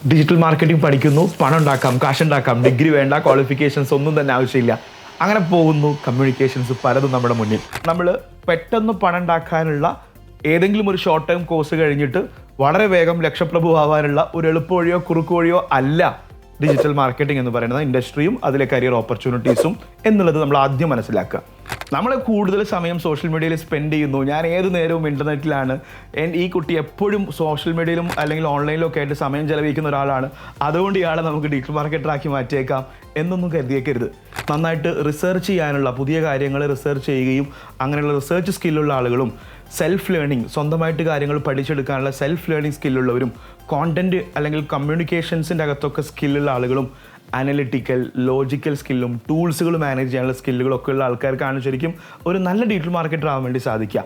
Digital marketing പഠിക്കുന്നു, പണം ഉണ്ടാക്കാം, കാശുണ്ടാക്കാം, ഡിഗ്രി വേണ്ട, ക്വാളിഫിക്കേഷൻസ് ഒന്നും തന്നെ ആവശ്യമില്ല. അങ്ങനെ പോകുന്നു കമ്മ്യൂണിക്കേഷൻസ് പലതും നമ്മുടെ മുന്നിൽ. നമ്മൾ പെട്ടെന്ന് പണം ഉണ്ടാക്കാനുള്ള ഏതെങ്കിലും ഒരു ഷോർട്ട് ടൈം കോഴ്സ് കഴിഞ്ഞിട്ട് വളരെ വേഗം ലക്ഷപ്രഭു ആവാനുള്ള ഒരു എളുപ്പവഴിയോ കുറുക്കുവഴിയോ അല്ല ഡിജിറ്റൽ മാർക്കറ്റിംഗ് എന്ന് പറയുന്നത്. ഇൻഡസ്ട്രിയും അതിലെ കരിയർ ഓപ്പർച്യൂണിറ്റീസും എന്നുള്ളത് നമ്മൾ ആദ്യം മനസ്സിലാക്കുക. നമ്മൾ കൂടുതൽ സമയം സോഷ്യൽ മീഡിയയിൽ സ്പെൻഡ് ചെയ്യുന്നു. ഞാൻ ഏത് നേരവും ഇൻ്റർനെറ്റിലാണ്. ഈ കുട്ടി എപ്പോഴും സോഷ്യൽ മീഡിയയിലും അല്ലെങ്കിൽ ഓൺലൈനിലും ഒക്കെ ആയിട്ട് സമയം ചെലവഴിക്കുന്ന ഒരാളാണ്, അതുകൊണ്ട് ഇയാളെ നമുക്ക് ഡിജിറ്റൽ മാർക്കറ്ററാക്കി മാറ്റിയേക്കാം എന്നൊന്നും കരുതിയേക്കരുത്. നന്നായിട്ട് റിസർച്ച് ചെയ്യാനുള്ള, പുതിയ കാര്യങ്ങൾ റിസർച്ച് ചെയ്യുകയും അങ്ങനെയുള്ള റിസർച്ച് സ്കില്ലുള്ള ആളുകളും സെൽഫ് ലേണിംഗ്, സ്വന്തമായിട്ട് കാര്യങ്ങൾ പഠിച്ചെടുക്കാനുള്ള സെൽഫ് ലേണിംഗ് സ്കില്ലുള്ളവരും കോണ്ടന്റ് അല്ലെങ്കിൽ കമ്മ്യൂണിക്കേഷൻസിൻ്റെ അകത്തൊക്കെ സ്കില്ലുള്ള ആളുകളും അനലിറ്റിക്കൽ, ലോജിക്കൽ സ്കില്ലും ടൂൾസുകൾ മാനേജ് ചെയ്യാനുള്ള സ്കില്ലുകളൊക്കെ ഉള്ള ആൾക്കാർക്കാണ് ശരിക്കും ഒരു നല്ല ഡിജിറ്റൽ മാർക്കറ്റർ ആവാൻ വേണ്ടി സാധിക്കുക.